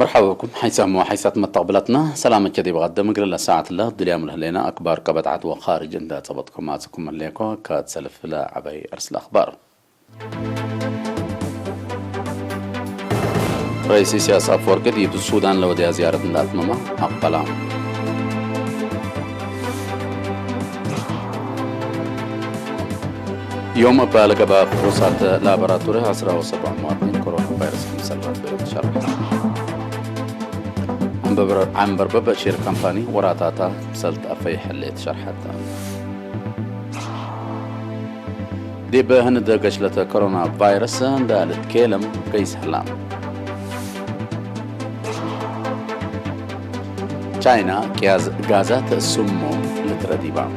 مرحبا بكم حيث متقبلتنا سلام كدي بقدم قرل ساعة الله الدليا من هلينا أكبر قبضعة وخارج عند تبطكم معكم مليكو كاد سلف لا عبي أرسل أخبار. رئيس سياسة أفورقي دي بالسودان لو دي زيارة الأتممة أقبلها. يوم بالغ بروسات لابراتوري 17 مواطنين كورونا فيروس مسلط بالشرح. عم بربب شير كامباني وراتاتا سلت أفي حليت شرحتها. دي بهند قشلة كورونا فيروس دالت كيلم قيس حلام. تشاينا كياز غازات سمو لترديبا.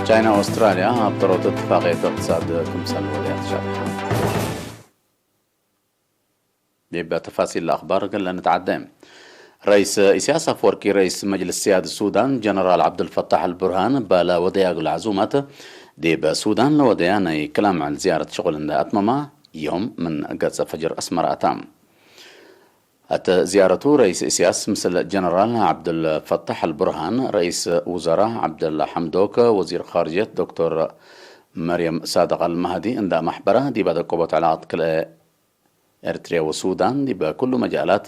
تشاينا أستراليا ابترت اتفاقية اقتصاد كمسال ولايات شرحة. يبقى تفاصيل الأخبار قلنا نتعدم. رئيس إسياس أفورقي رئيس مجلس سيادة السودان جنرال عبد الفتاح البرهان بالا ودياغ العزومات دي بسودان لودياني كلام عن زيارة شغل أتممة يوم من قدس فجر أسمر أتام. زيارة رئيس إسياس مثل جنرال عبد الفتاح البرهان رئيس وزراء عبد الله حمدوك وزير خارجية دكتور مريم صادق المهدي عند محبرة دي بعد قوة علاقات كل إريتريا والسودان دي بكل مجالات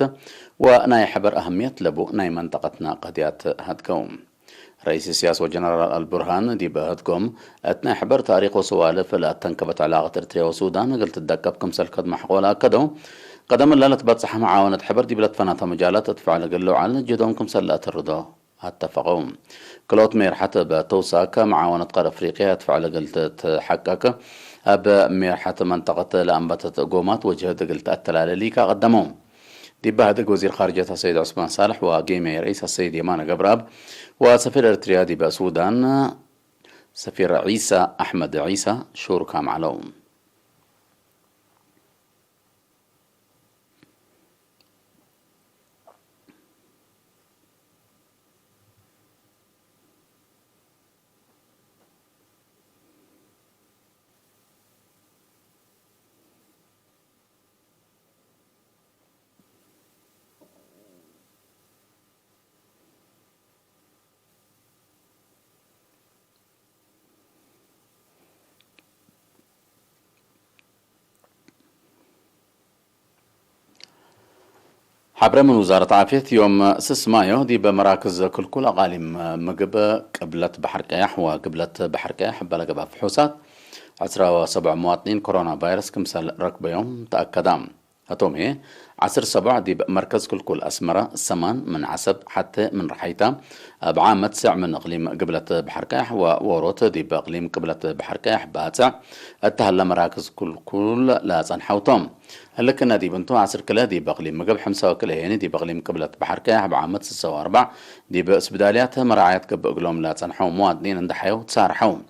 وناي حبر أهمية لبو ناي منطقتنا قضيات هدكوم. رئيس السياسة وجنرال البرهان دي بهدكم اتنا حبر تاريخ وسوالف لا تنكبت علاقة إريتريا والسودان قلت تدكب كمسل قد محقولة كدو قدم اللالة بتصح معاونة حبر دي بلد فناتها مجالات تفعل قلوا على جدهم كمسل لا تردو اتفقوا كلوت مير حتى بتوساك معاونة قارة أفريقيا تفعل قلت تحقق أب ميرحة منطقة لأنبتة قومات وجهة قلت التلاليكا قدموهم دي بهدق وزير خارجية السيد عثمان صالح وقيمي رئيس السيد يمان قبراب وسفير اريتريا دي بسودان سفير عيسى أحمد عيسى شوركا معلوم. حبر من وزارة عافية يوم 6 مايو دي بمراكز كل أقاليم مقب قبلة بحر كياح وقبلة بحر كياح بلقبها فحوصات 17 مواطنين كورونا فيروس كمسال ركب يوم تأكدام هتومي 17 دي بمركز كل أسمرة السمان من عسب حتى من رحيتا بعام 9 من إقليم قبلة بحر كياح ووروت دي بإقليم قبلة بحر كياح باتع التهلا مراكز كل لا صنحوتهم هلا كنا دي بنتو 10 كلا دي بقليم مقب حمسة وكلا يعني دي بقليم قبلة بحر كياح بعام 6 دي بإسبدالياتها مراعيات قب إقلوم لا صنحو مواطنين عند حيو تسارحوهم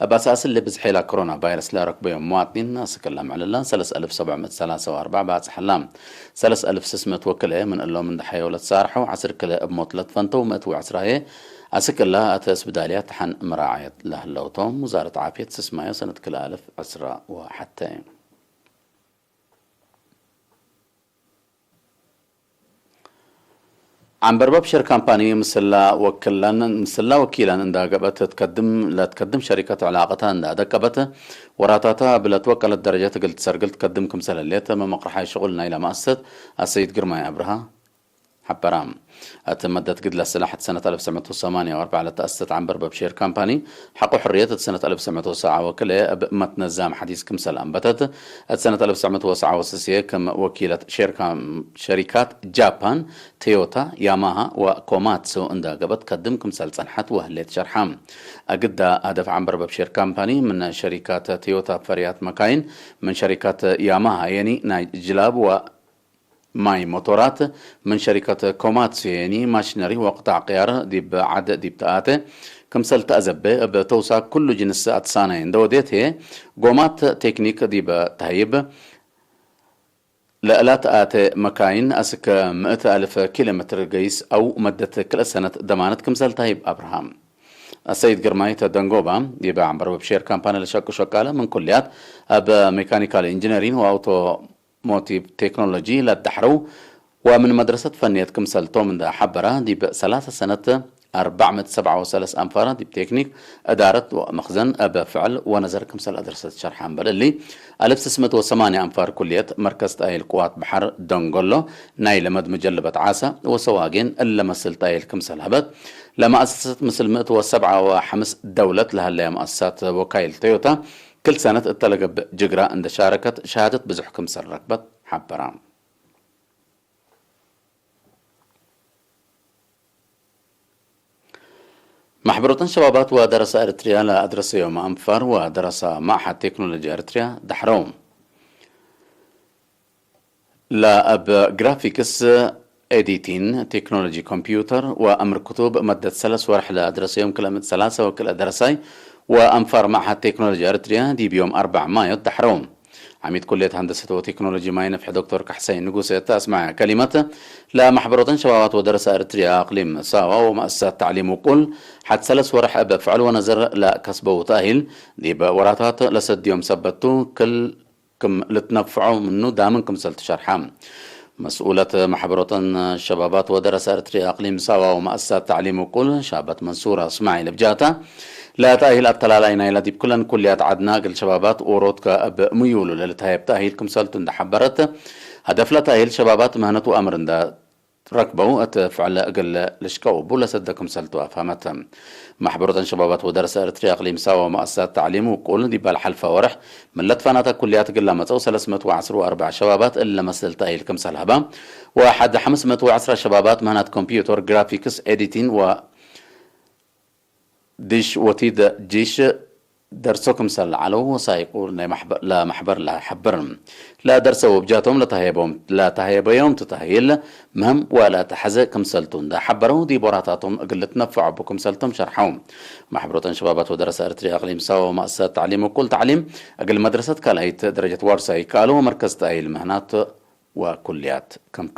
بأساس اللي بزحيلا كورونا فيروس لا ركب يوم مواطنين ناس كلام على الله 3743 بعد حلام 3600 وكله من اللوم من دحيو لتصارحوا 10 كلا بموت لتفنتو 110 هي أسك الله أتس بداليات حن مراعية له اللوتوم وزارة عافية سسمايو سنة كلا 1010 وحتى عم برباب شر كامباني مسلا وكيلا عند قبت تقدم شركة علاقتها عند دكبت وراتاتها بلا توكل الدرجات قلت سرقلت تقدم كمسلا الليت ما مقرحي شغلنا إلى مؤسسة السيد قرماي أبرها حبرام أتمدت قد لسلاحة سنة 1948 على تأسست عن برباب شير كامباني حقوا حرية سنة 1909 وكله متنظام حديث كمسل أنبتت سنة 1909 كم وكيلة شركات جابان تويوتا ياماها وكوماتسو عند قبت قدم كمسل صنحت وهليت شرحام أقد هدف عن برباب شير كامباني من شركات تويوتا فريات مكاين من شركات ياماها يعني جلاب و ماي موتورات من شركة كوماتسو يعني ماشينري وقطع غيار دي بعدد دي بتاعته كمسل تأزبه بتوسع كل جنس أتصانين دوديت هي قومات تكنيك دي بتهيب لألات آت مكاين أسك 100,000 كيلومتر قيس أو مدة كل سنة ضمانة كمسل تهيب أبراهام السيد قرمايت دنجوبا يبقى عم بربو بشير كامبانا لشاكو شكالة من كليات اب ميكانيكال انجينيرين واوتو موتيف تكنولوجي للدحرو ومن مدرسة فنية كمسل تومن دا حبرة دي بثلاثة سنة 437 أنفار دي بتكنيك أدارت ومخزن أبا فعل ونظر كمسل أدرسة شرحان بللي 1608 أنفار كلية مركز تايل قوات بحر دونغولو نايل مد مجلبة عاسة وسواقين إلا مسل تايل كمسل هبت لما أسست مثل 107 دولة لها اللي مؤسسات وكايل تويوتا كل سنة اتلقى بجقرة عند شاركة شهادة بزح كمسل ركبة حبران محبرة شبابات ودرس أريتريا لا أدرس يوم أنفر ودرس معهد تكنولوجيا أريتريا دحروم لا أب جرافيكس إديتين تكنولوجي كمبيوتر وأمر كتب مادة 3 ورحلة أدرس يوم كلمة 3 وكل أدرسي وأنفر معهد تكنولوجيا أريتريا دي بيوم 4 مايو دحروم عميد كلية هندسة وتكنولوجيا ما ينفع دكتور كحسين نقوسيت أسمع كلمة لا محبرة شبابات ودرس أريتريا أقليم ساوا ومؤسسات تعليم وقل حد 3 ورح أب فعل ونظر لا كسبه وتأهيل دي وراتات لسد يوم سبتو كل كم لتنفعوا منه دامنكم سلت شرحام مسؤولة محبرة شبابات ودرس أريتريا أقليم ساوا ومؤسسات تعليم وقل شابت منصورة اسماعيل بجاتا لا تأهيل التلالين إلى دي بكلن كليات عدنا قل شبابات أوروتك أب ميولو للتهيب تأهيل كمسلتون دا حبرت هدف لا تأهيل شبابات مهنة أمر دا ركبوا أتفعل أقل لشكوب ولا سدكم سلتو أفهمتهم محبرة شبابات ودرس أريتريا أقليم ساوا ومؤسسات تعليم وقول دي بالحلفة ورح من لتفانات كليات قل لما تو 314 شبابات إلا مسل تأهيل كمسل هبا واحد 510 شبابات مهنة كمبيوتر جرافيكس إديتين و ديش وتيد جيش درسوكم سل علو وسايقول لا محبر لا حبرم لا درسوا بجاتهم لا تهيبهم تتهيل مهم ولا تحزق كمسلتون دا حبروا دي براتاتهم قلت نفعوا بكم سلتم شرحهم محبرة شبابات ودرس أريتريا أقليم سوا ومؤسسات تعليم وكل تعليم أقل مدرسة كالايت درجة ورساي كالو مركز تأهيل مهنات وكليات كم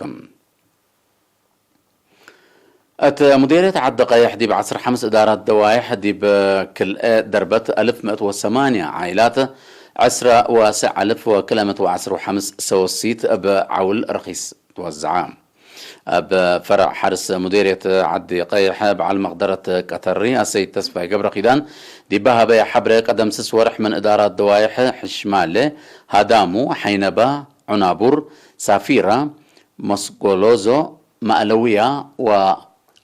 مديرية عد قيح دي بعصر 5 إدارات دوايح دي بكل دربت 1108 عائلات 10 وكلمة وعصر وحمس سوسيت بعول رخيص توزعام بفرع حرس مديرية عد قيح بعل مقدرة قطري السيد تسفى قبر قيدان دي بها بيا حبر قدم سس ورح من إدارات دوايح حشمالة هادامو حينبا عنابور سافيرا مسقولوزو مألوية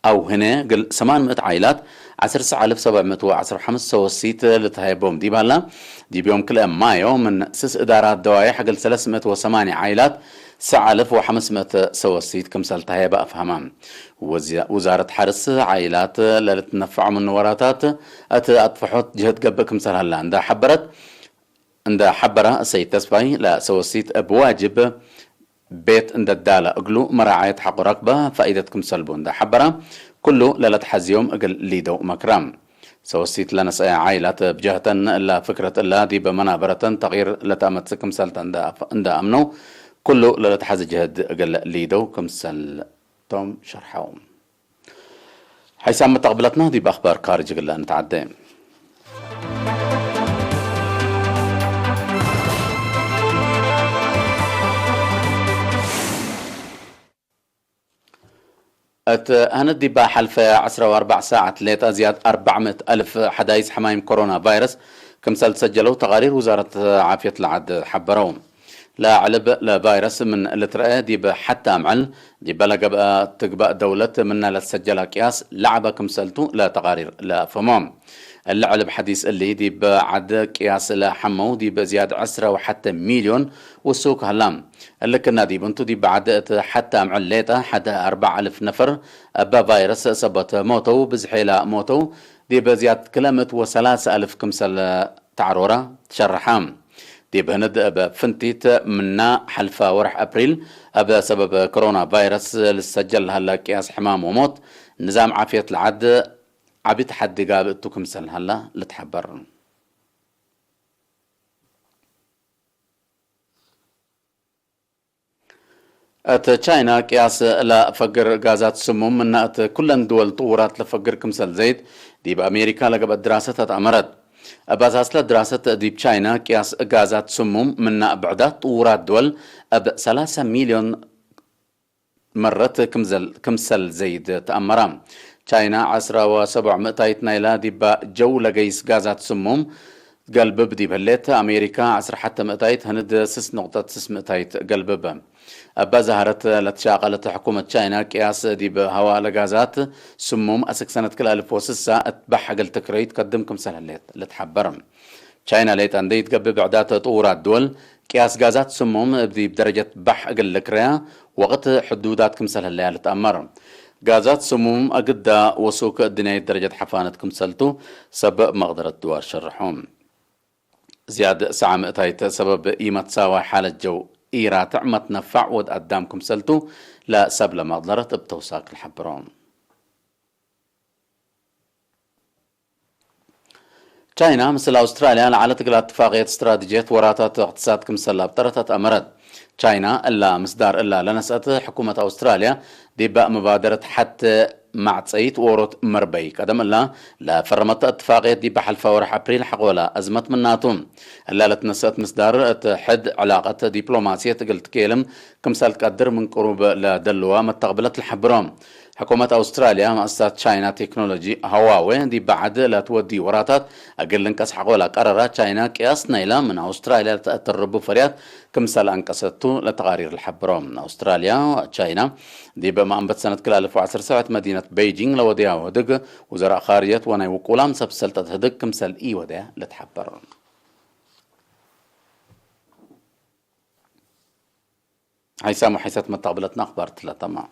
أو هنا قل 800 عائلات 10,715 سوسيت لتهيبهم دي بالا دي بيوم كل مايو من 6 إدارات دوايح قل 308 عائلات 9,500 سوسيت كمسال تهيبا أفهمام وزارة حرس عائلات لتنفع من وراتات أتفحوت جهد قبل كمسال هلا عندها حبرة السيد تسفاي لا سوسيت بواجب بيت عند الدالة أقلو مراعاية حق رقبة فائدتكم سلبون دا حبرة كله لا تحزيوم أقل ليدو مكرام سوسيت لنا سايا عائلات بجهة إلا فكرة إلا دي بمنابرة تغيير لتأمتكم سلت عند أمنو كله لا تحز جهد أقل ليدو كمسل توم شرحهم حيث تقبلتنا دي بأخبار خارج قل نتعدي هندي بحلفة 10 و4 ساعات ليتا زيادة 400 ألف حدايث حمايم كورونا فيروس كمسال سجلوا تقارير وزارة عافية العد حبروهم لا علب لا فيروس من الترقى دي حتى عمل دي بلغ بقى تقبأ دولة منا لتسجلها قياس لعبة كمسالتو لا تقارير لا فمام اللعب حديث اللي دي بعد قياس لا حمو دي بزيادة 10 وحتى مليون والسوق هلام اللي كنا دي بنتو دي بعد حتى معليتا حتى 4,000 نفر با فيروس سبت موتو بزحيلة موتو دي بزيادة كلمة و3,000 كمسل تعرورة تشرحام دي بهند بفنتيت منا حلفة ورح أبريل بسبب كورونا فيروس للسجل هلا قياس حمام وموت نظام عافية العد عبي تحدي قابلتو كمسل هلا لتحبر ات تشاينا قياس لا فقر غازات سموم من ات كلن دول طورات لفقر كمسل زيت دي بأمريكا لقب دراسة أمرت أباساس دراسة دي بتشاينا قياس غازات سموم من بعدات طورات دول أب 3 مليون مرت كمسل زيد تأمرام تشاينا 10.7 نايلا دي جو لقيس غازات سموم قلب بدي بهليت أمريكا 10 حتى مئتايت هند 6.6 مئتايت قلب أبا زهرت لتشاقلت حكومة تشاينا قياس دي بهواء لغازات سموم أسك سنة كل 1006 اتبح قل تكريت قدمكم سنة الليت لتحبرم تشاينا ليت عندي تقبب بعدات طورات دول قياس غازات سموم بدي بدرجة بح قل لكريا وقت حدوداتكم سنة اللي لتأمرم غازات سموم أقدا وسوك الدنيا درجة حفانتكم سلتو سبب مقدرة دوار شرحهم زياد ساعة مئتايت سبب إيمة ساوى حالة جو إيرا تعمت نفع ود قدامكم سلتو لا سبل مقدرة بتوساق الحبرون تشاينا مثل أستراليا لعلى تقل اتفاقية استراتيجية وراتات اقتصادكم سلا بطرتت أمرد تشاينا إلا مصدار إلا لنسأت حكومة أستراليا دي بقى مبادرة حتى مع تسعيت وروت مربي قدم الله لا فرمت اتفاقية دي بحل فورح أبريل حقولا أزمت من ناتون إلا لتنسأت مصدار حد علاقة دبلوماسية قلت كيلم كمسال قدر من قروب لدلوا متقبلة الحبرام حكومة أستراليا مؤسسة تشاينا تكنولوجي هواوي دي بعد لا تودي وراتات أقل انكس حقولا قرارات تشاينا قياس نيلا من أستراليا تربو فريات كمسال أنكستو لتغارير الحبرام من أستراليا وتشاينا دي بما أنبت سنة كل 1017 مدينة بيجينغ لوديها ودق وزراء خارجية وناي وقولام سبسلتت هدق كمسال إي وديها لتحبر هاي سامو حيثت متقبلتنا أخبار تلا تمام